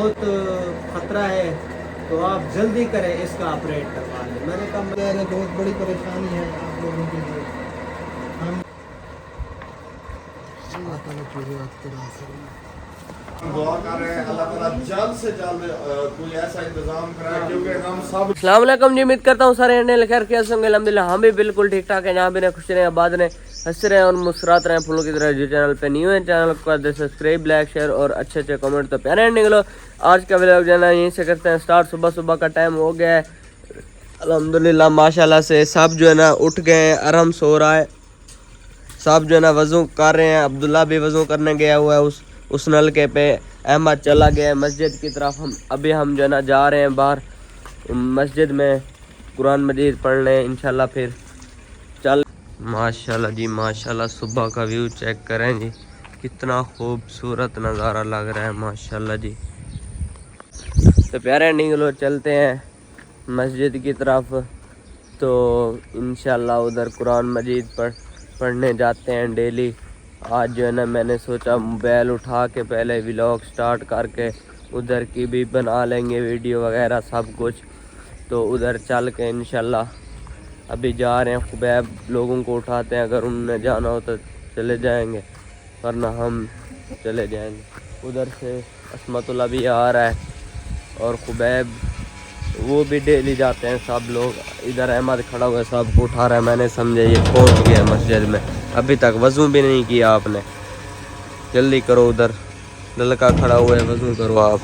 बहुत खतरा है, तो आप जल्दी करें, इसका ऑपरेट करवा लें। मैंने कहा मेरे बहुत बड़ी परेशानी है आप लोगों के लिए। हम दुआ कर रहे हैं अल्लाह ताला जल्द से जल्द कोई ऐसा इंतजाम कराए, क्योंकि हम सब अस्सलाम वालेकुम जी, उम्मीद करता हूँ सारे अंडे खैर के होंगे। अल्हम्दुलिल्लाह हम भी बिल्कुल ठीक ठाक हैं। यहाँ भी रहे, खुश रहें, आबाद रहें, हंसते रहें और मुस्कुराते रहें फूलों की तरह। जो चैनल पे न्यू है चैनल को कर दे सब्सक्राइब, लाइक, शेयर और अच्छे अच्छे कमेंट। तो प्यारे एंडिंग लो आज का व्लॉग जो है ना यहीं से करते हैं स्टार्ट। सुबह सुबह का टाइम हो गया है अल्हम्दुलिल्लाह माशाल्लाह से। सब जो है ना उठ गए हैं, आराम सो रहा है। सब जो है ना वज़ू कर रहे हैं। अब्दुल्ला भी वज़ू करने गया हुआ है उस नलके पे। अहमद चला गया है मस्जिद की तरफ। हम जो है ना जा रहे हैं बाहर मस्जिद में कुरान मजीद पढ़ने इंशाल्लाह। फिर चल माशाल्लाह जी माशाल्लाह। सुबह का व्यू चेक करें जी, कितना खूबसूरत नज़ारा लग रहा है माशाल्लाह जी। तो प्यारे नहीं लोग चलते हैं मस्जिद की तरफ। तो इंशाल्लाह उधर कुरान मजीद पढ़ने जाते हैं डेली। आज जो है ना मैंने सोचा मोबाइल उठा के पहले व्लॉग स्टार्ट करके उधर की भी बना लेंगे वीडियो वगैरह सब कुछ। तो उधर चल के इंशाल्लाह अभी जा रहे हैं। खुबैब लोगों को उठाते हैं, अगर उन्हें जाना हो तो चले जाएंगे, वरना हम चले जाएंगे। उधर से असमतुल्ला भी आ रहा है और खुबैब वो भी डेली जाते हैं सब लोग। इधर अहमद खड़ा हुआ है, सब को उठा रहा है। मैंने समझा ये पहुंच गया मस्जिद में, अभी तक वज़ू भी नहीं किया आपने। जल्दी करो, उधर लड़का खड़ा हुआ है, वज़ू करो आप।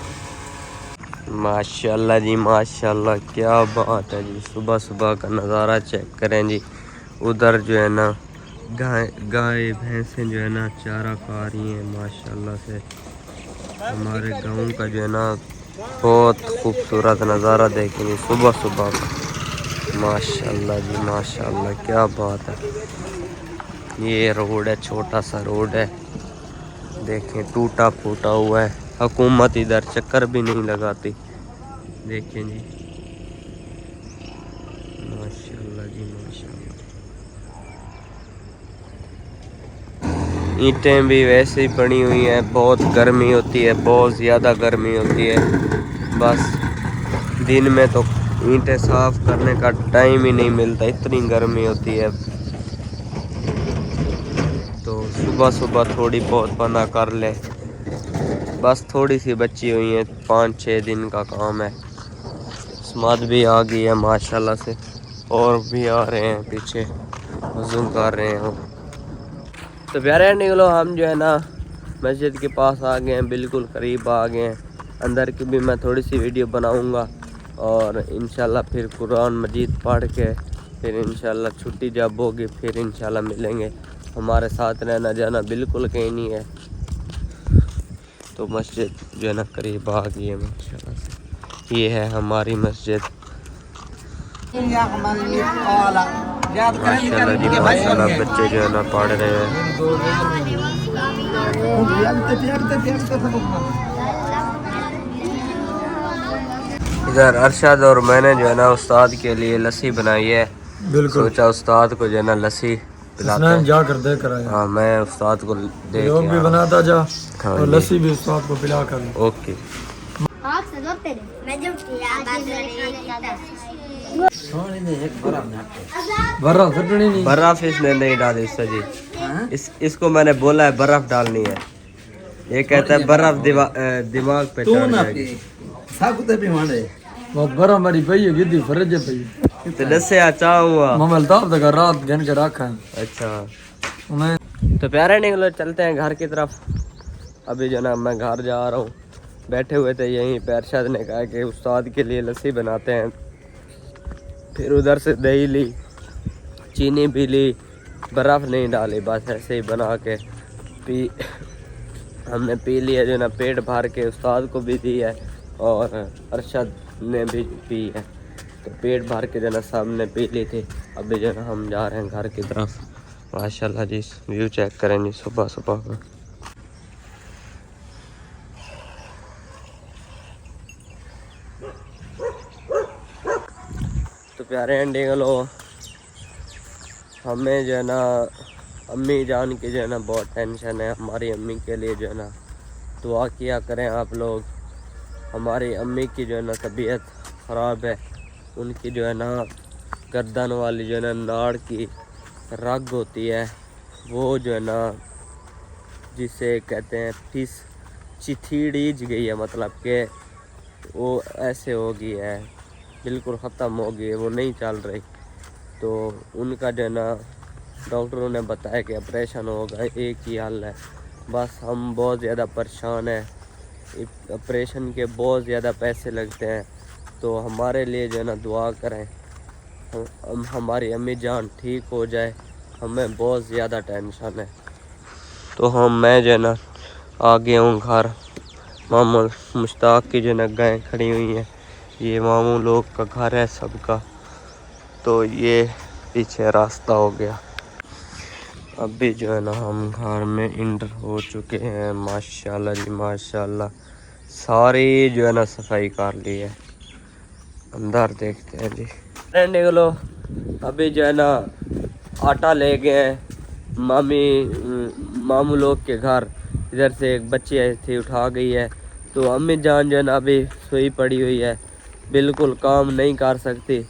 माशाल्लाह जी माशाल्लाह, क्या बात है जी। सुबह सुबह का नज़ारा चेक करें जी। उधर जो है ना गाय भैंसें जो है ना चारा खा रही हैं माशाल्लाह से। हमारे गांव का जो है ना बहुत खूबसूरत नज़ारा देखेंगे सुबह सुबह का। माशाल्लाह जी माशाल्लाह, क्या बात है। ये रोड है, छोटा सा रोड है, देखें टूटा फूटा हुआ है। हुकूमत इधर चक्कर भी नहीं लगाती, देखें जी माशाल्लाह जी माशाल्लाह। ईंटें भी वैसे ही पड़ी हुई हैं। बहुत गर्मी होती है, बहुत ज़्यादा गर्मी होती है। बस दिन में तो ईंटें साफ़ करने का टाइम ही नहीं मिलता, इतनी गर्मी होती है। तो सुबह सुबह थोड़ी बहुत बना कर ले, बस थोड़ी सी बची हुई है, 5-6 दिन का काम है। स्माद भी आ गई है माशाल्लाह से, और भी आ रहे हैं पीछे वज़ू कर रहे हैं। तो प्यारे निकलो हम जो है ना मस्जिद के पास आ गए हैं, बिल्कुल करीब आ गए हैं। अंदर की भी मैं थोड़ी सी वीडियो बनाऊंगा और इंशाल्लाह फिर कुरान मजीद पढ़ के फिर इंशाल्लाह छुट्टी जब होगी फिर इंशाल्लाह मिलेंगे। हमारे साथ रहना जाना बिल्कुल कहीं नहीं है। तो मस्जिद जो है ना करीब आ गई है माशाल्लाह से। ये है हमारी मस्जिद माशाल्लाह जी माशाल्लाह। बच्चे जो है ना पढ़ रहे हैं। इधर अरशद और मैंने जो है ना उस्ताद के लिए लस्सी बनाई है। सोचा उस्ताद को जो है ना लस्सी पिलाते हैं। जा कर दे कर। हाँ मैं उस्ताद को दे के भी बनाता जा हाँ और लस्सी भी उस्ताद को पिला कर। ओके। बर्फ इसने नहीं डाली सर जी। इसको मैंने बोला है बर्फ डालनी है, ये कहता है बर्फ दिमाग पे चढ़ जाएगी। बर्फ हमारी पई है, गिद्दी फरज है पई तो दसे अच्छा हुआ ममल ताब तक रात गन के रखा है। अच्छा मैं तो प्यारे निकलो चलते हैं घर की तरफ। अभी जो ना मैं घर जा रहा हूँ। बैठे हुए थे यहीं पे, अरशद ने कहा कि उस्ताद के लिए लस्सी बनाते हैं। फिर उधर से दही ली, चीनी भी ली, बर्फ़ नहीं डाली, बस ऐसे ही बना के पी हमने पी लिया। जो ना पेट भर के उस्ताद को भी दी है और अरशद ने भी पी है। तो पेट भर के जो ना सब ने पी ली थी। अभी जो ना हम जा रहे हैं घर की तरफ। माशाल्लाह जी व्यू चेक करें जी सुबह सुबह का। तो प्यारे एंडिंग लो हमें जो है ना अम्मी जान की जो है ना बहुत टेंशन है। हमारी अम्मी के लिए जो है ना दुआ किया करें आप लोग। ہماری امی کی جو ہے نا طبیعت خراب ہے، ان کی جو ہے نا گردن والی جو ہے نا ناڑ کی رگ ہوتی ہے، وہ جو ہے نا جسے کہتے ہیں پھس چتھیڑیج گئی ہے، مطلب کہ وہ ایسے ہو گئی ہے، بالکل ختم ہو گئی ہے، وہ نہیں چل رہی. تو ان کا جو ہے نا ڈاکٹروں نے بتایا کہ آپریشن ہوگا، ایک ہی حل ہے. بس ہم بہت زیادہ پریشان ہیں، آپریشن کے بہت زیادہ پیسے لگتے ہیں. تو ہمارے لیے جو ہے نا دعا کریں، ہماری امی جان ٹھیک ہو جائے، ہمیں بہت زیادہ ٹینشن ہے. تو میں جو ہے نا آ گیا ہوں گھر. ماموں مشتاق کی جو ہے نا گائیں کھڑی ہوئی ہیں، یہ ماموں لوگ کا گھر ہے سب کا. تو یہ پیچھے راستہ ہو گیا. ابھی جو ہے نا ہم گھر میں انٹر ہو چکے ہیں. ماشاءاللہ جی ماشاءاللہ، ساری جو ہے نا صفائی کر لی ہے. اندر دیکھتے ہیں جی. نکلو ابھی جو ہے نا آٹا لے گئے ہیں ماموں لوگ کے گھر. ادھر سے ایک بچی آئی تھی، اٹھا گئی ہے. تو امی جان جو ہے نا ابھی سوئی پڑی ہوئی ہے، بالکل کام نہیں کر سکتی،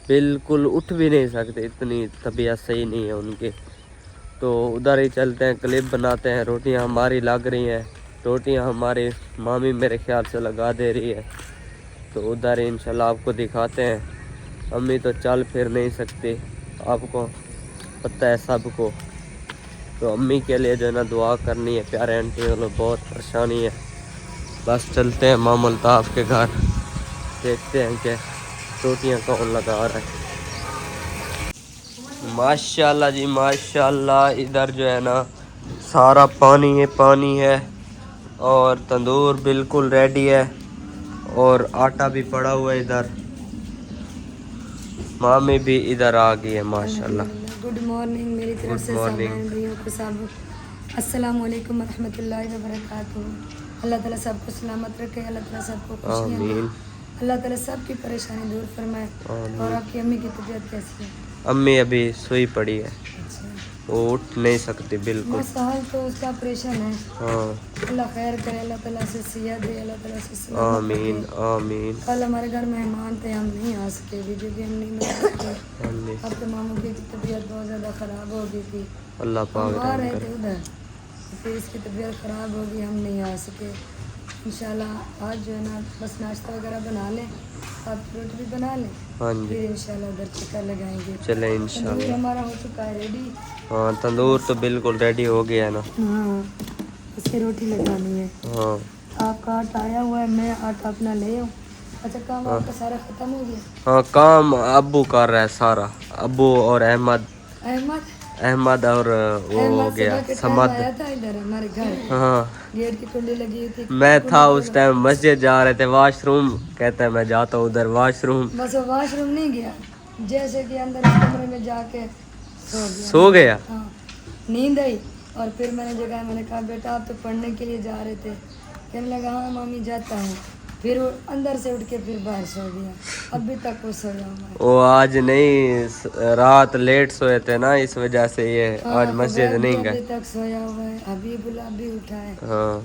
بالکل اٹھ بھی نہیں سکتے، اتنی طبیعت صحیح نہیں ہے ان کی. تو ادھر ہی چلتے ہیں، کلپ بناتے ہیں. روٹیاں ہماری لگ رہی ہیں، روٹیاں ہماری مامی میرے خیال سے لگا دے رہی ہے. تو ادھر ہی انشاءاللہ آپ کو دکھاتے ہیں. امی تو چل پھر نہیں سکتی، آپ کو پتہ ہے سب کو. تو امی کے لیے جو ہے نا دعا کرنی ہے. پیارے آنٹی والوں بہت پریشانی ہے. بس چلتے ہیں مام الطاف کے گھر، دیکھتے ہیں کہ روٹیاں کون لگا رہا ہے. ماشاءاللہ جی ماشاءاللہ، ادھر جو ہے نا سارا پانی ہے اور تندور بالکل ریڈی ہے اور آٹا بھی پڑا ہوا ہے ادھر. مامی بھی ادھر آ گئی ہے ماشاءاللہ. گڈ مارننگ میری طرف گڈ سے سب مارننگ. بہن بھائیوں کو سب السلام علیکم ورحمۃ اللہ وبرکاتہ. اللہ تعالیٰ سب کو سلامت رکھے، اللہ تعالیٰ سب کو خوشیاں دے، آمین اللہ تعالیٰ سب کی پریشانی دور فرمائے. اور آمین. آپ کی امی کی طبیعت کیسی ہے؟ امی ابھی سوئی پڑی ہے، اچھا، وہ اٹھ نہیں سکتی بالکل. بس حال تو اس کا آپریشن ہے. ہاں اللہ خیر کرے، اللہ تعالیٰ سے صحت دے، اللہ تعالیٰ سے سلامت رکھے. آمین آمین. کل ہمارے گھر مہمان تھے، ہم نہیں آ سکے، ویڈیو بھی ہم نہیں بنا سکے. ہاں جی، اب تو ماموں کی طبیعت بہت زیادہ خراب ہو گئی تھی، اللہ ہم پاک آ رحم رہے کرے. تھے ادھر، پھر اس کی طبیعت خراب ہو گئی، ہم نہیں آ سکے. انشاءاللہ آج جو ہے نا بس ناشتہ وغیرہ بنا لیں، آپ روٹی بھی بنا لیں، ہاں جی پھر انشاءاللہ ادھر چکر لگائیں گے. چلیں تندور انشاءاللہ. ہمارا ہو چکا ہے ریڈی. ہاں تندور تو بالکل ریڈی ہو گیا ہے نا. ہاں، اس کی روٹی لگانی ہے. ہاں آپ کا آٹا آیا ہوا ہے، میں آٹا اپنا لے آؤں. اچھا، کام ہاں آپ کا سارا ختم ہو گیا؟ ہاں، کام ابو کر رہا ہے سارا، ابو اور احمد اور وہ ہو احمد گیا صبح کے ٹائم سمد. آیا تھا ادھر ہمارے گھر، ہاں گیٹ کی کنڈی لگی ہوئی تھی، میں تھا کنڈی اس توڑا. ٹائم، مسجد جا رہے تھے، واش روم کہتا ہے میں جاتا ہوں ادھر واش روم. بس وہ واش روم نہیں گیا، جیسے کہ اندر اس کمرے میں جا کے سو گیا. ہاں، نیند آئی. اور پھر میں نے جگہ، میں نے کہا بیٹا آپ تو پڑھنے کے لیے جا رہے تھے؟ کہنے لگا ہاں مامی جاتا ہوں. پھر وہ اندر سے اٹھ کے پھر باہر سو گیا، ابھی تک وہ سویا ہوا ہے. وہ آج نہیں، رات لیٹ سوئے تھے نا، اس وجہ سے یہ آج ہاں، مسجد خبیب بھی نہیں گئے. ابھی تک سویا ہوا ہے، حبیب اللہ بھی اٹھا ہے. ہاں،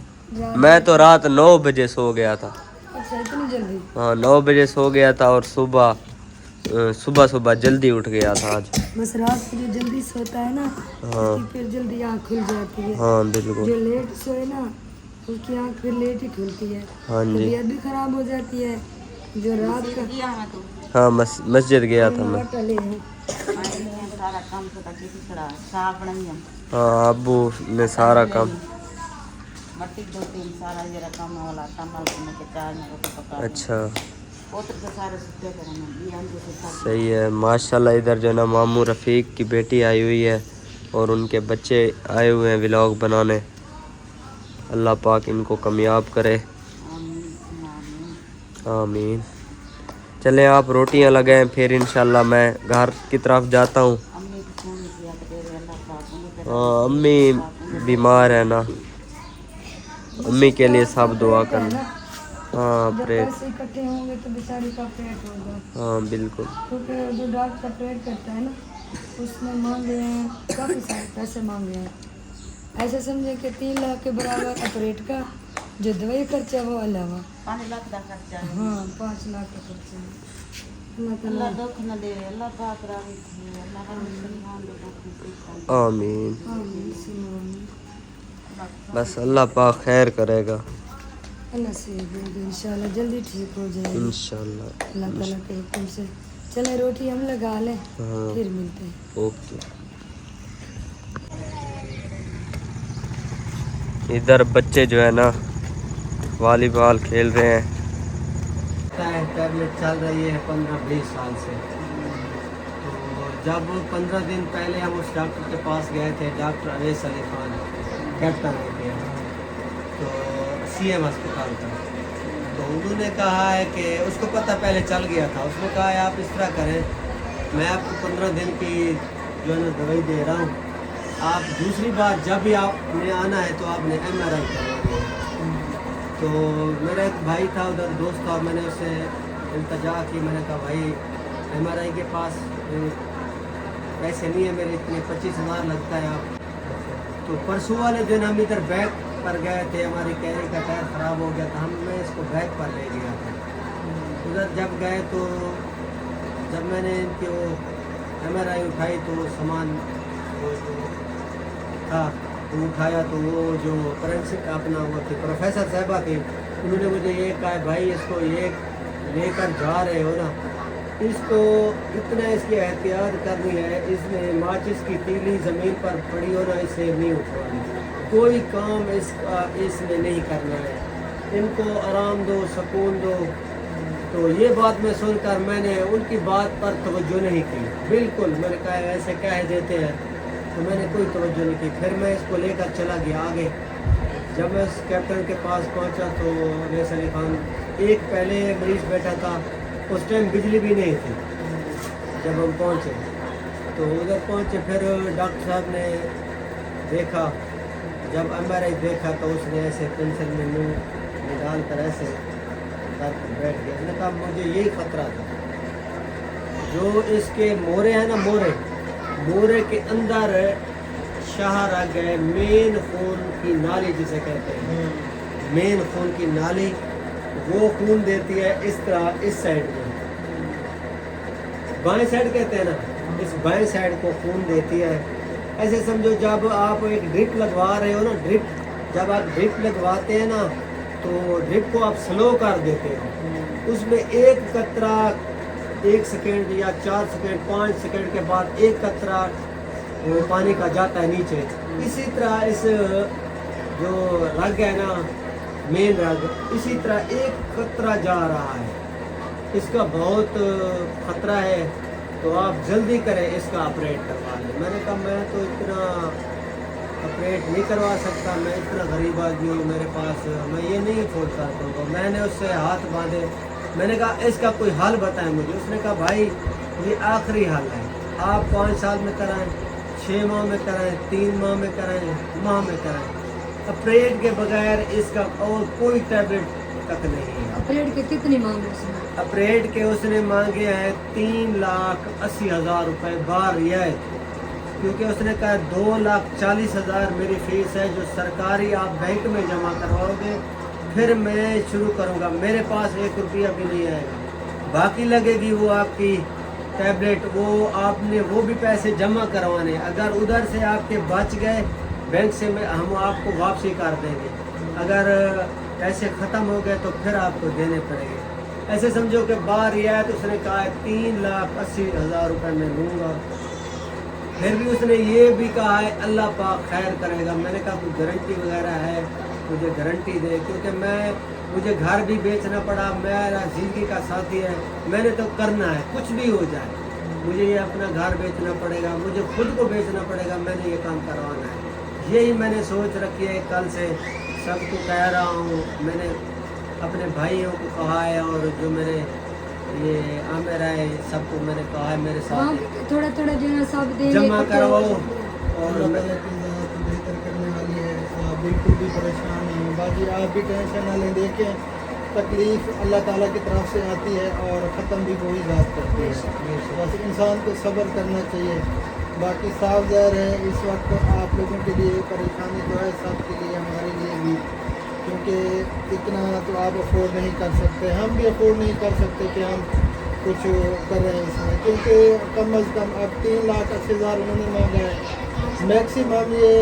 میں تو رات 9 بجے سو گیا تھا. اچھا، اتنی جلدی؟ ہاں 9 بجے سو گیا تھا اور صبح جلدی اٹھ گیا تھا آج. بس رات کو جو جلدی سوتا ہے نا، اس ہاں کی پھر جلدی آنکھ کھل جاتی ہے. ہاں بالکل. جو لیٹ سوئے نا، اس کی آنکھ پھر لیٹ ہی کھلتی ہے، ہاں جی طبیعت بھی خراب ہو جاتی ہے. جو رات کا ہاں مسجد گیا تھا میں. ہاں ابو نے سارا کام. اچھا صحیح ہے ماشاءاللہ. ادھر جو ہے نا ماموں رفیق کی بیٹی آئی ہوئی ہے اور ان کے بچے آئے ہوئے ہیں ولاگ بنانے. اللہ پاک ان کو کامیاب کرے، آمین. چلیں آپ روٹیاں لگائیں، پھر انشاءاللہ میں گھر کی طرف جاتا ہوں. ہاں امی بیمار ہے نا، امی کے لیے سب دعا کرنا. ہاں جب پریت. پیسے اکٹھے ہوں گے تو بیچاری کا پیٹ ہوگا، ہاں بالکل. کیونکہ جو ڈاکٹر آپریٹ کرتا ہے نا، اس نے مانگے ہیں کافی سارے پیسے مانگے ہیں. ایسے سمجھے کہ 3 لاکھ کے برابر آپریٹ کا जो दवाई खर्चा वो अलावा 5 ਲੱਖ ਦਾ ਖਰਚਾ ਹੈ हाँ 5 लाख का खर्चा है अल्लाह ਅੱਲਾ ताला ਦੁੱਖ ਨਾ ਦੇਵੇ ਅੱਲਾ ਪਾਕ ਰਾਜ਼ੀ ਕਰੇ ਅੱਲਾ ਹਰ ਮੁਸਲਮਾਨ ਦੇ ਦੁੱਖ ਨੂੰ ਠੀਕ करे आमीन। आमीन सुनो बस अल्लाह पाक खैर करेगा अल्लाह से दे दे इंशाल्लाह जल्दी ठीक हो जाएगी इंशाल्लाह। अल्लाह ताला के हुक्म से चले रोटी हम लगा लें हाँ फिर मिलते हैं ओके। इधर बच्चे जो है ना वॉलीबॉल खेल रहे हैं। टैबलेट चल रही है 15-20 साल से। तो जब 15 दिन पहले हम उस डॉक्टर के पास गए थे, डॉक्टर अवैस अली खान कैप्टन थे, तो CM अस्पताल का, तो उन्होंने कहा है कि उसको पता पहले चल गया था। उसने कहा है आप इस तरह करें, मैं आपको 15 दिन की जो है ना दवाई दे रहा हूँ, आप दूसरी बार जब भी आपने आना है तो आपने MRI करवानी है। तो मेरा एक भाई था उधर दोस्त था, और मैंने उससे इल्तजा की, मैंने कहा भाई MRI के पास पैसे नहीं है मेरे, इतने 25,000 लगता है आप। तो परसों वाले दिन हम इधर बैग पर गए थे, हमारी कैरी का टायर ख़राब हो गया था, मैं इसको बैग पर ले गया था। उधर जब गए तो जब मैंने इनकी वो MRI उठाई तो सामान वो जो था तो उठाया, तो वो जो फोरेंसिक अपना वो थी प्रोफेसर साहबा थी, उन्होंने मुझे ये कहा भाई इसको ये लेकर जा रहे हो ना, इसको इतना इसकी एहतियात करनी है, इसमें माचिस की तीली ज़मीन पर पड़ी हो ना, इसे नहीं उठवानी, कोई काम इसका इसमें नहीं करना है, इनको आराम दो, सुकून दो। तो ये बात मैं सुनकर मैंने उनकी बात पर तवज्जो नहीं की, बिल्कुल। मैंने कहा ऐसे कह देते हैं, तो मैंने कोई तवज्जो नहीं की। फिर मैं इसको लेकर चला गया आगे। जब मैं उस कैप्टन के पास पहुंचा तो अवैस अली खान एक पहले मरीज बैठा था, उस टाइम बिजली भी नहीं थी जब हम पहुंचे। तो उधर पहुंचे, फिर डॉक्टर साहब ने देखा, जब MRI देखा तो उसने ऐसे पेंसिल में मुँह में डाल कर ऐसे करके बैठ गया। उसने कहा मुझे यही खतरा था, जो इसके मोरे हैं ना, मोरे के अंदर शाह रग है, मेन खून की नाली जिसे कहते हैं, मेन खून की नाली, वो खून देती है इस तरह इस साइड में, बाएं साइड कहते हैं ना, इस बाएं साइड को खून देती है। ऐसे समझो जब आप एक ड्रिप लगवा रहे हो ना, जब आप ड्रिप लगवाते हैं ना, तो ड्रिप को आप स्लो कर देते हो, उसमें एक कतरा 1 सेकेंड या 4 सेकेंड 5 सेकेंड के बाद एक कतरा वो पानी का जाता है नीचे। इसी तरह इस जो रग है ना, मेन रग, इसी तरह एक कतरा जा रहा है, इसका बहुत खतरा है, तो आप जल्दी करें, इसका ऑपरेट करवा लें। मैंने कहा मैं तो इतना ऑपरेट नहीं करवा सकता, मैं इतना गरीब आदमी हूँ, मेरे पास मैं ये नहीं अफोर्ड कर पाऊँगा। मैंने उससे हाथ बांधे, मैंने कहा इसका कोई हल बताएं मुझे। उसने कहा भाई ये आखिरी हल है, आप 5 साल में कराएं, 6 माह में कराएं, 3 माह में कराएं, माह में कराएं, ऑपरेट के बगैर इसका और कोई टैबलेट तक नहीं है। ऑपरेट के कितनी मांगे उसने? ऑपरेट के उसने मांगे हैं 3,80,000 रुपये बार रियायत, क्योंकि उसने कहा 2,40,000 मेरी फीस है, जो सरकारी आप बैंक में जमा करवाओगे फिर मैं शुरू करूँगा, मेरे पास 1 रुपया भी नहीं आएगा, बाकी लगेगी वो आपकी टैबलेट, वो आपने वो भी पैसे जमा करवाने, अगर उधर से आपके बच गए बैंक से हम आपको वापसी कर देंगे, अगर पैसे ख़त्म हो गए तो फिर आपको देने पड़ेंगे। ऐसे समझो कि बार रियायत उसने कहा है 3,80,000 रुपये में लूँगा। फिर भी उसने ये भी कहा है अल्लाह पाक खैर करेगा। मैंने कहा कोई गारंटी वगैरह है, मुझे गारंटी दे, क्योंकि मुझे घर भी बेचना पड़ा, मेरा ज़िंदगी का साथी है, मैंने तो करना है, कुछ भी हो जाए मुझे ये अपना घर बेचना पड़ेगा, मुझे खुद को बेचना पड़ेगा, मैंने ये काम करवाना है। यही मैंने सोच रखी है, कल से सबको कह रहा हूँ, मैंने अपने भाइयों को कहा है, और जो मेरे ये आमिर है सबको मैंने कहा है मेरे साथ थोड़ा थोड़ा जो है सब देंगे, जमा करवाओ। और बेहतर करने वाली है, आप बिल्कुल भी परेशान नहीं हो, बाकी आप भी टेंशन ना लें। देखें तकलीफ़ अल्लाह ताला की तरफ से आती है और ख़त्म भी वही ज़ात करती है, बस इंसान को सब्र करना चाहिए। बाकी साफ ज़ाहिर है इस वक्त आप लोगों के लिए परेशानी तो है, सब के लिए, हमारे लिए भी। क्योंकि इतना तो आप अफोर्ड नहीं कर सकते, हम भी अफोर्ड नहीं कर सकते कि हम कुछ कर रहे हैं इसमें, क्योंकि कम अज़ कम अब 3,80,000 उन्होंने मांगा है। मैक्सिमम ये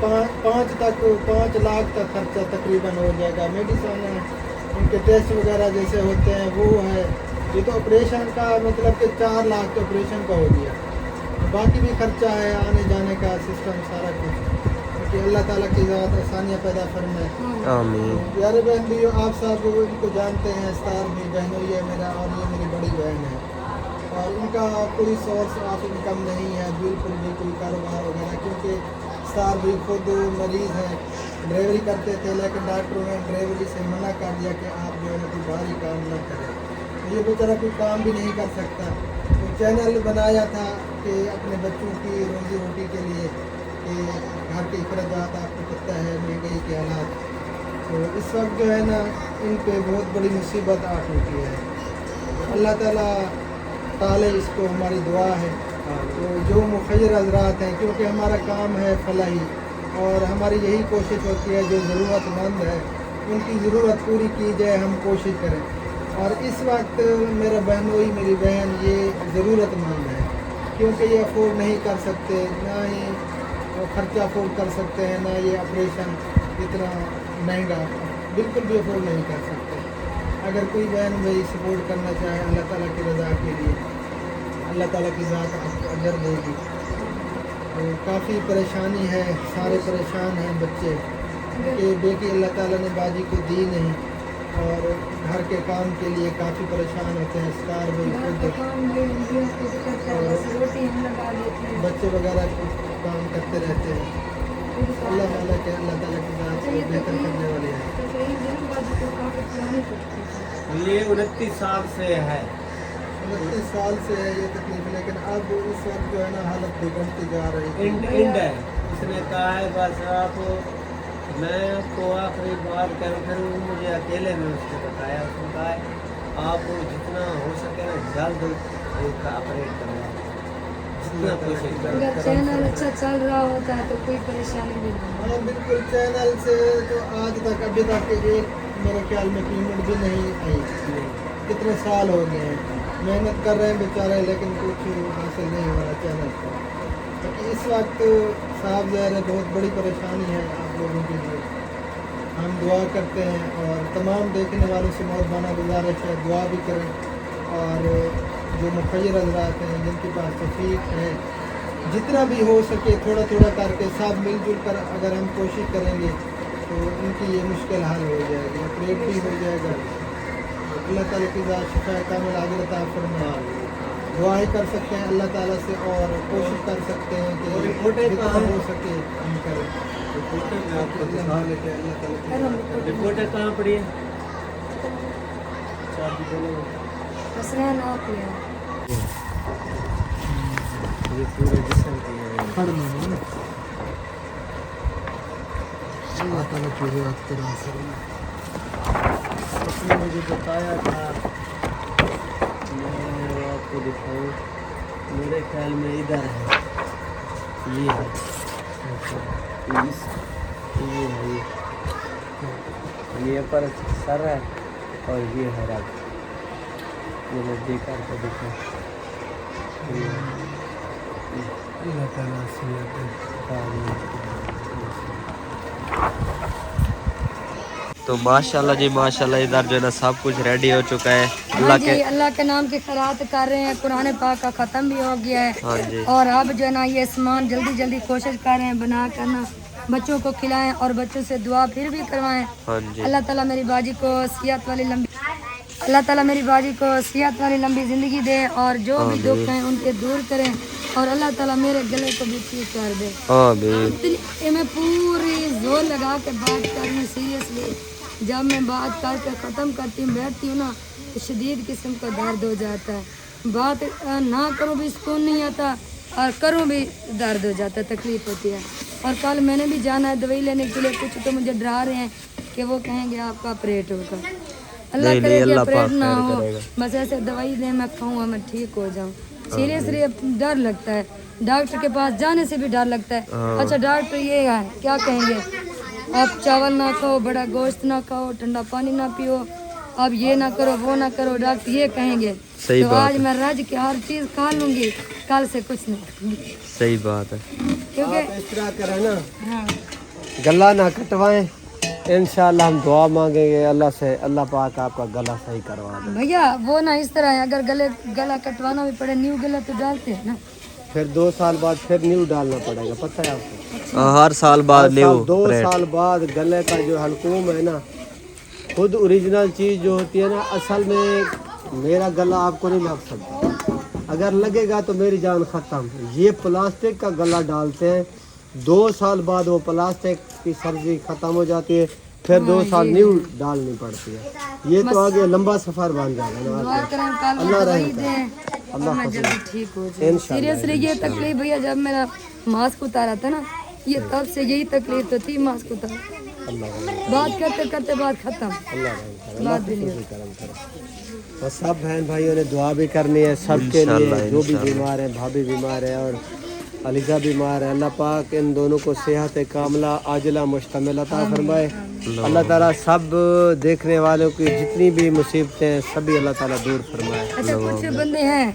5 लाख तक खर्चा तकरीबन हो जाएगा। मेडिसिन है, उनके टेस्ट वगैरह जैसे होते हैं वो है। ये तो ऑपरेशन का मतलब कि 4 लाख तो ऑपरेशन का हो गया, बाकी भी खर्चा है, आने जाने का सिस्टम सारा कुछ, क्योंकि अल्लाह ताला की ज़ात आसानियाँ पैदा फरमाए। आमीन। प्यारे बहन भी आप सब इनको जानते हैं, स्टार भी बहनोई है मेरा, और ये मेरी बड़ी बहन है, और इनका कोई सोर्स ऑफ इनकम नहीं है बिल्कुल भी, कोई कारोबार वगैरह, क्योंकि स्टार भी खुद मरीज़ हैं, ड्राइवरी करते थे, लेकिन डॉक्टरों ने ड्राइवरी से मना कर दिया कि आप जो है ना कोई बाहरी काम न करें। ये बेचारा कोई काम भी नहीं कर सकता, तो चैनल बनाया था कि अपने बच्चों की रोज़ी रोटी के लिए, कि घर के अखराजात आपको पता है महंगाई के हालात, तो इस वक्त जो है ना इन पे बहुत बड़ी मुसीबत आ चुकी है। अल्लाह ताला ताले इसको हमारी दुआ है। तो जो मुखिर हजरात हैं, क्योंकि हमारा काम है फलाही, और हमारी यही कोशिश होती है जो ज़रूरतमंद है उनकी ज़रूरत पूरी की जाए, हम कोशिश करें। और इस वक्त मेरा बहनोई मेरी बहन ये ज़रूरतमंद है, क्योंकि ये अफोर्ड नहीं कर सकते, ना ही खर्चा अफोर्ड कर सकते हैं, ना ये ऑपरेशन इतना महंगा बिल्कुल भी अफोर्ड नहीं कर सकते। अगर कोई बहन भाई सपोर्ट करना चाहे अल्लाह ताला की रज़ा के लिए, अल्लाह ताला की ज़ात आपको अजर देगी। तो काफ़ी परेशानी है, सारे परेशान हैं बच्चे, कि बेटी अल्लाह ताला ने बाजी को दी नहीं, और घर के काम के लिए काफ़ी परेशान होते हैं। स्टार भी खुद बच्चे वगैरह काम करते रहते हैं। अल्लाह ताला के अल्लाह ताला की ज़ात को बेहतर करने वाले हैं। ये 29 साल से है, 29 साल से है ये तकलीफ, लेकिन अब इस वक्त जो है ना हालत बिगड़ती जा रही है। इंड है। उसने कहा है बस आप, मैं आपको आखिरी बात करूँ, फिर वो मुझे अकेले में उसने बताया, उसने कहा है आप जितना हो सके ना जल्द इसका ऑपरेट करवा, जितना कोशिश अगर करो। चैनल अच्छा चल रहा होता है तो कोई परेशानी भी नहीं हाँ बिल्कुल, चैनल से तो आज तक अभी तक एक मेरे ख्याल में पेमेंट भी नहीं आई। कितने साल हो गए हैं मेहनत कर रहे हैं बेचारे, लेकिन कुछ हासिल नहीं हो रहा चैनल पर। क्योंकि इस वक्त साहब ज़ाहिर है बहुत बड़ी परेशानी है आप लोगों के लिए। हम दुआ करते हैं, और तमाम देखने वालों से मौजबाना गुजारिश है दुआ भी करें, और जो मुखिर हज़रात हैं जिनके पास तौफीक है, जितना भी हो सके थोड़ा थोड़ा करके सब मिलजुल कर अगर हम कोशिश करेंगे तो उनकी ये मुश्किल हल हो जाएगी, ऑपरेट भी हो जाएगा। अल्लाह ताला की ज़ात शिफा कामिल आजिल अता फरमाए। दुआ ही कर सकते हैं अल्लाह ताला से, और कोशिश कर सकते हैं कि जितना हो सके हम करें। रिपोर्टर में आपको दिखा अल्लाह लेके अल्लाह ताला की ज़ात को। रिपोर्टर कहाँ पड़ी है? चाबी दे लो। हसनैन आप ही हैं। ये पूरे जिस्म की है। हर महीने अल्लाह ताला की ज़ात को राज़ी। उसने मुझे बताया था, मैं वो आपको दिखाऊं, मेरे ख्याल में इधर है, ये है, ये है, ये पर सर है, और ये है रग, ये मैं देखा तो देखा, अल्लाह ताला से तो माशाल्लाह जी माशाल्लाह, इधर जो है ना सब कुछ रेडी हो चुका है। अल्लाह हाँ के जी, अल्लाह के नाम की खैरात कर रहे हैं, कुरान पाक का ख़त्म भी हो गया है। हाँ जी। और अब जो है ना ये सामान जल्दी जल्दी कोशिश कर रहे हैं बना करना, बच्चों को खिलाएं और बच्चों से दुआ फिर भी करवाएं। हाँ जी। अल्लाह ताला मेरी बाजी को सेहत वाली लंबी, अल्लाह ताला मेरी बाजी को सेहत वाली लंबी ज़िंदगी दे, और जो भी दुख हैं उनके दूर करें, और अल्लाह ताला मेरे गले को भी ठीक कर दे। आमीन। मैं पूरी जोर लगा के बात कर रही हूँ सीरियसली। जब मैं बात करके ख़त्म करती हूँ बैठती हूँ ना तो शदीद किस्म का दर्द हो जाता है। बात ना करूँ भी सुकून नहीं आता, और करूँ भी दर्द हो जाता है, तकलीफ़ होती है। और कल मैंने भी जाना है दवाई लेने के लिए, कुछ तो मुझे डरा रहे हैं कि वो कहेंगे आपका ऑपरेट होगा। अल्लाह करे कि ऑपरेट ना हो, बस ऐसे दवाई दें मैं खाऊँ मैं ठीक हो जाऊँ। सीरियसली डर लगता है, डॉक्टर के पास जाने से भी डर लगता है। अच्छा डॉक्टर ये है क्या कहेंगे, आप चावल ना खाओ, बड़ा गोश्त ना खाओ, ठंडा पानी ना पियो, आप ये ना करो, वो ना करो, डॉक्टर ये कहेंगे। सही तो बात आज मैं रज के हर चीज खा लूंगी, कल से कुछ नहीं खाऊंगी। सही बात है। क्योंकि आप इस तरह करें ना, हाँ गला ना कटवाएं, इंशाल्लाह हम दुआ मांगेंगे अल्लाह से, अल्लाह पाक आपका गला सही करवा दे। भैया वो ना इस तरह है, अगर गला कटवाना भी पड़े, न्यू गला तो डालते हैं ना। फिर 2 साल बाद फिर न्यू डालना पड़ेगा, पता है आपको? हर साल बाद ले 2 साल बाद गले का जो हलकूम है ना, खुद ओरिजिनल चीज़ जो होती है ना, असल में मेरा गला आपको नहीं लग सकता, अगर लगेगा तो मेरी जान ख़त्म। ये प्लास्टिक का गला डालते हैं, 2 साल बाद वो प्लास्टिक की सर्जरी ख़त्म हो जाती है, फिर 2 साल न्यू डालनी पड़ती है। ये तो आगे लंबा सफ़र बन जाएगा ना। दुआ करें कल अल्लाह दवाई रहम करे। दें और मैं जल्दी ठीक हो जाऊँ। इंशाल्लाह। सीरियसली ये तकलीफ भैया, जब मेरा मास्क उतारा था ना, ये तब से यही तकलीफ तो थी, मास्क उतारा, बात करते करते बात खत्म, बात भी नहीं होती। और सब बहन भाइयों ने दुआ भी करनी है सबके लिए, जो भी बीमार है, भाभी बीमार है और अलीजा बीमार है। अल्लाह पाक इन दोनों को सेहत कामला आजिला मुश्तमिल अता फरमाए। अल्लाह ताला सब देखने वालों की जितनी भी मुसीबतें हैं सभी अल्लाह ताला दूर फरमाए। अच्छा कुछ बंदे हैं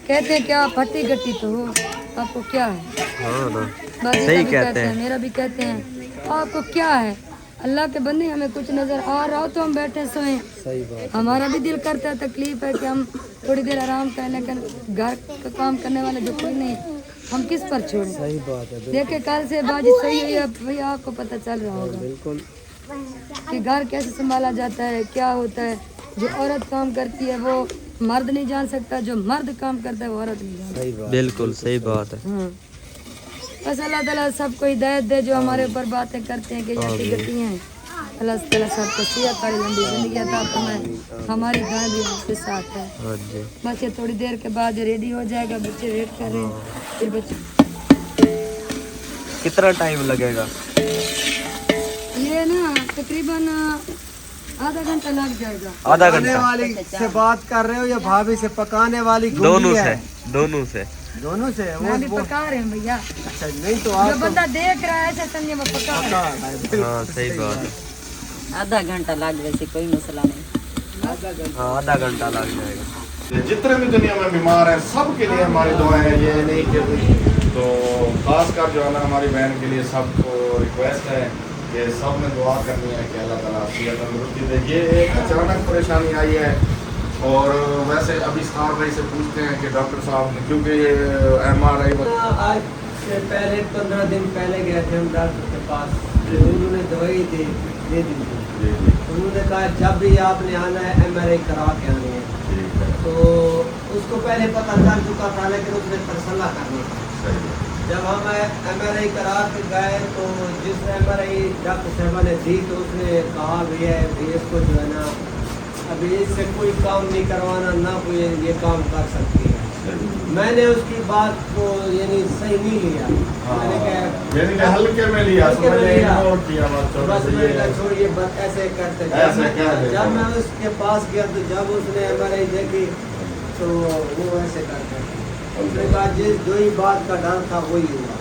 कहते हैं क्या फटी गट्टी तो हो, आपको क्या है? हाँ ना, बाजी सही का भी कहते हैं। मेरा भी कहते हैं, आपको क्या है? अल्लाह के बंदे, हमें कुछ नजर आ रहा हो तो हम बैठे सोए, सही बात। हमारा भी दिल करता है, तकलीफ है कि हम थोड़ी देर आराम करें, लेकिन घर का काम करने वाले जो कोई नहीं, हम किस पर छोड़ें? सही बात है, देखे कल से बाजी सही हुई है भैया, आपको पता चल रहा होगा बिल्कुल। कि घर कैसे संभाला जाता है, क्या होता है। जो औरत काम करती है वो मर्द नहीं जान सकता, जो मर्द काम करता है वो औरत नहीं जान सही बात। बिल्कुल सही बात है। हाँ। बस अल्लाह ताला सबको हिदायत दे, जो हमारे ऊपर बातें करते हैं कि ये गलती हैं, अल्लाह ताला सबको सेहत वाली लंबी जिंदगी अता फरमाए। हमारी गाय भी आपके साथ है। हाँ जी। बस ये थोड़ी देर के बाद रेडी हो जाएगा, बच्चे वेट कर रहे हैं, फिर बच्चे कितना टाइम लगेगा? ये ना तकरीबन आधा घंटा लग जाएगा। आधा पकाने घंटा? वाली से बात कर रहे हो या भाभी से? पकाने वाली दोनों गोली से, है? दोनों से। दोनों से मैं भी पका रहे हैं भैया, अच्छा नहीं तो जो आप बंदा देख रहा है ऐसे समझे मैं पका रहा हूं। हाँ सही बात है। आधा घंटा लग वैसे कोई मसला नहीं। हाँ आधा घंटा लग जाएगा। जितने भी दुनिया में बीमार हैं सबके लिए हमारी दुआएं हैं, ये नहीं कि तो खास कर जो है ना हमारी बहन के लिए सबको रिक्वेस्ट है कि सब ने दुआ करनी है कि अल्लाह ताला सेहत तंदुरुस्ती दे। ये एक अचानक परेशानी आई है और वैसे अभी सार भाई से पूछते हैं कि डॉक्टर साहब ने, क्योंकि ये MRI आज से पहले 15 दिन पहले गए थे हम डॉक्टर के पास, तो उन्होंने दवाई दे दी थी। उन्होंने कहा जब भी आपने आना है MRI करा के आनी है। तो उसको पहले पता चल चुका था, लेकिन उसने फैसला करनी था। जब हम MRI करा के गए तो जिस MRI डॉक्टर साहबा ने दी तो उसने कहा भैया इसको जो है ना अभी इससे कोई काम नहीं करवाना, ना कोई ये काम कर सकती है। मैंने उसकी बात को यानी सही नहीं लिया, मैंने कहा हल्के में लिया, हल्के में लिया। इग्नोर किया, बस मैंने कहा छोड़िए, बस ऐसे करते। ऐसे कह देता जब हूँ। मैं उसके पास गया तो जब उसने MRI देखी तो वो ऐसे करते, उसने कहा जिस जो ही बात का डर था वही हुआ।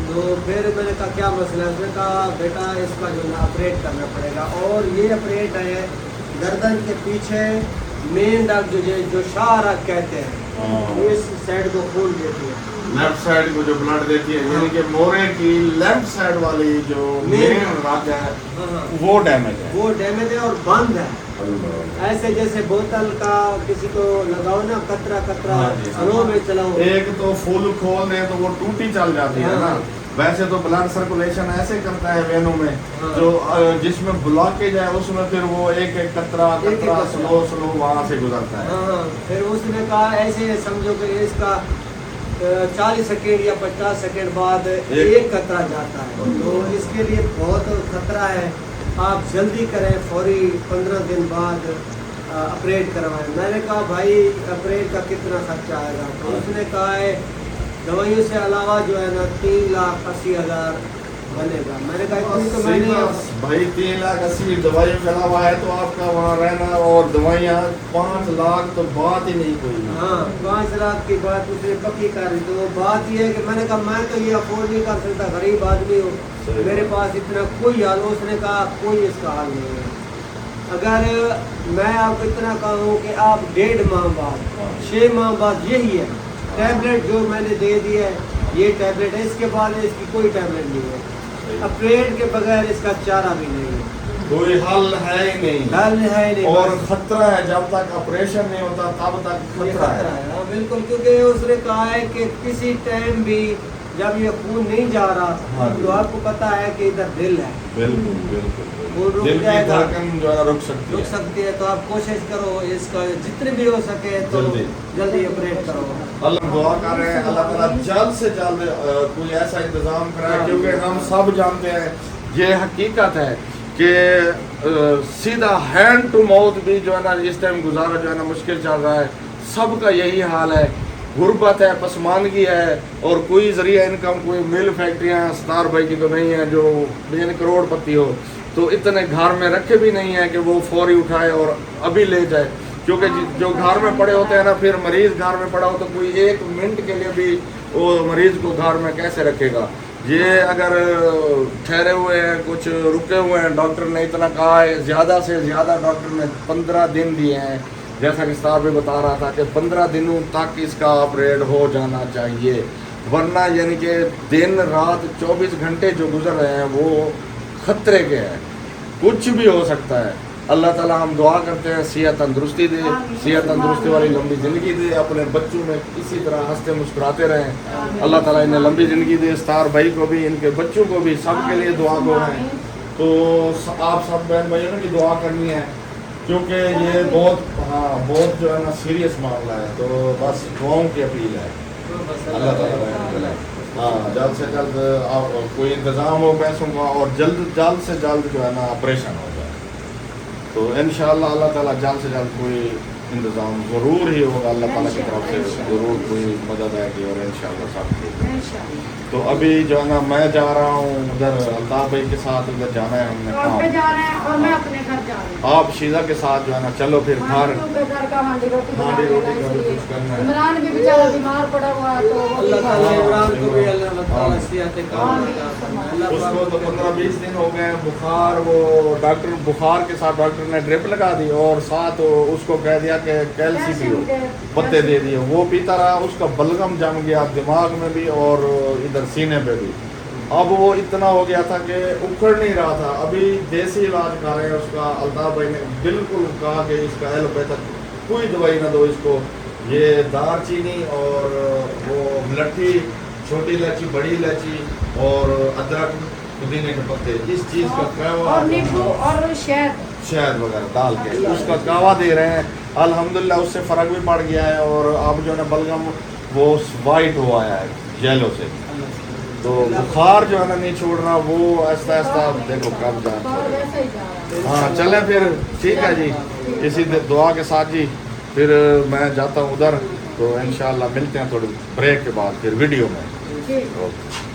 तो फिर मैंने कहा क्या मसला है? उसने कहा बेटा इसका जो है ऑपरेट करना पड़ेगा, और ये ऑपरेट है गर्दन के पीछे मेन डग जो शाहरग कहते हैं, इस साइड को खोल देती है, लेफ्ट साइड को जो ब्लड देती है, यानी कि मोरे की लेफ्ट साइड वाली जो मेन रग है वो डैमेज है। वो डैमेज है और बंद है। ऐसे जैसे बोतल का किसी को लगाओ ना, कतरा कतरा हाँ जी, हाँ। स्लो में चलाओ, एक तो फुल खोल दे तो वो टूटी चल जाती है ना। वैसे तो ब्लड सर्कुलेशन ऐसे करता है वेनों में, हाँ। जो जिसमें ब्लॉकेज है उसमें फिर वो एक एक कतरा कतरा स्लो स्लो वहाँ से गुजरता है। हाँ, फिर उसने कहा ऐसे समझो कि इसका 40 सेकेंड या 50 सेकेंड बाद एक कतरा जाता है, तो इसके लिए बहुत खतरा है। आप जल्दी करें, फौरी 15 दिन बाद ऑपरेट करवाएं। मैंने कहा भाई ऑपरेट का कितना खर्चा आएगा? तो उसने कहा है दवाइयों से अलावा जो है ना 3,80,000 बनेगा। मैंने कहा इतनी तो मैंने भाई 3,80,000 दवाइयों के अलावा है तो आपका वहाँ रहना और दवाइयाँ 5 लाख तो बात ही नहीं कोई। हाँ 5 लाख की बात उसने पक्की कर दी। तो बात ये है कि मैंने कहा मैं तो ये अफोर्ड नहीं कर सकता, गरीब आदमी हूँ, मेरे पास इतना कोई हाल। उसने कहा कोई इसका हाल नहीं है। अगर मैं आपको इतना कहूँ कि आप 1.5 माह बाद 6 माह बाद यही है टैबलेट जो मैंने दे दी है, ये टैबलेट है, इसके बाद इसकी कोई टैबलेट नहीं है। ऑपरेट के बगैर इसका चारा भी नहीं है, कोई हल है ही नहीं, हल है ही नहीं। और खतरा है, जब तक ऑपरेशन नहीं होता तब तक ये खतरा खतरा है। है। हाँ बिल्कुल, क्योंकि उसने कहा है कि किसी टाइम भी जब ये खून नहीं जा रहा हाँ तो आपको पता है कि इधर दिल है, बिल्कुल बिल्कुल वो रुक दिल की जाएगा, धड़कन जो है रुक सकती रुक है। सकती है। तो आप कोशिश करो इसका जितने भी हो सके तो जल्दी। जल्दी ऑपरेट करो। अल्लाह दुआ कर रहे हैं अल्लाह ताला जल्द से जल्द कोई ऐसा इंतजाम कराए, क्योंकि हम सब जानते हैं ये हकीकत है कि सीधा हैंड टू माउथ भी जो है ना इस टाइम गुजारा जो है ना मुश्किल चल रहा है। सबका यही हाल है, गुर्बत है, पसमानगी है, और कोई जरिया इनकम, कोई मिल फैक्ट्रियाँ सतार भाई की तो नहीं है जो बेन करोड़पति हो, तो इतने घर में रखे भी नहीं है कि वो फौरी उठाए और अभी ले जाए। क्योंकि जो घर में पड़े होते हैं ना, फिर मरीज घर में पड़ा हो तो कोई 1 मिनट के लिए भी वो मरीज को घर में कैसे रखेगा। ये अगर ठहरे हुए हैं, कुछ रुके हुए हैं, डॉक्टर ने इतना कहा है, ज़्यादा से ज़्यादा डॉक्टर ने 15 दिन दिए हैं, जैसा कि स्टार भी बता रहा था कि 15 दिनों तक इसका ऑपरेट हो जाना चाहिए, वरना यानी कि दिन रात 24 घंटे जो गुजर रहे हैं वो खतरे के हैं, कुछ भी हो सकता है। अल्लाह ताला हम दुआ करते हैं सेहत तंदुरुस्ती दे, सेहत तंदुरुस्ती वाली लंबी ज़िंदगी दे, अपने बच्चों में इसी तरह हंसते मुस्कुराते रहें। अल्लाह ताला इन्हें लंबी ज़िंदगी दे, स्टार भाई को भी, इनके बच्चों को भी, सबके लिए दुआ गो हैं। तो आप सब बहन भाइयों की दुआ करनी है, क्योंकि ये बहुत जो है ना सीरियस मामला है। तो बस दुआओं की अपील है अल्लाह ताला जल्द से जल्द आप कोई इंतज़ाम हो पैसों का, और जल्द से जल्द जो है ना ऑपरेशन हो जाए। तो इंशाअल्लाह अल्लाह ताला जल्द से जल्द कोई इंतज़ाम ज़रूर ही होगा, अल्लाह ताला की तरफ से ज़रूर कोई मदद आएगी, और इंशाअल्लाह सब ठीक है। तो अभी जो है ना मैं जा रहा हूँ उधर अल्ताफ़ भाई के साथ, उधर जाना है हमने काम, जा रहे हैं और मैं अपने घर जा रही हूँ। आप शीजा के साथ जो है ना चलो फिर घर घर का हांडी रोटी हांडी रोटी का भी इसलिए। कुछ करना है। इमरान भी बेचारा बीमार पड़ा हुआ है, तो वो भी अल्लाह ताला घर- इमरान को भी अल्लाह ताला सेहत कामिल अता फरमाए। अल्लाह उसको पाक तो 15-20 दिन हो गए हैं बुखार, वो डॉक्टर बुखार के साथ डॉक्टर ने ड्रिप लगा दी, और साथ उसको कह दिया कि कैल्सी पियो, पत्ते दे दिए, वो पीता रहा, उसका बलगम जम गया दिमाग में भी और इधर सीने पे भी। अब वो इतना हो गया था कि उखड़ नहीं रहा था। अभी देसी इलाज कर रहे हैं उसका, अल्ताफ़ भाई ने बिल्कुल कहा कि इसका एलोपैथिक कोई दवाई ना दो इसको, ये दालचीनी और वो मुलट्ठी, छोटी इलायची, बड़ी इलायची और अदरक, पुदीने के पत्ते, इस चीज़ का कहवा और नींबू और शहद वगैरह डाल के उसका कहवा दे रहे हैं। अल्हम्दुलिल्लाह उससे फ़र्क भी पड़ गया है, और अब जो है ना बलगम वो वाइट हो आया है येलो से। तो बुखार जो है ना नहीं छोड़ रहा, वो ऐसा ऐसा देखो कब जाए। और वैसे ही जा रहा है। हाँ चलें फिर, ठीक है जी, इसी दुआ के साथ जी फिर मैं जाता हूँ उधर। तो इंशाल्लाह मिलते हैं थोड़ी ब्रेक के बाद फिर वीडियो में। ठीक। ओके।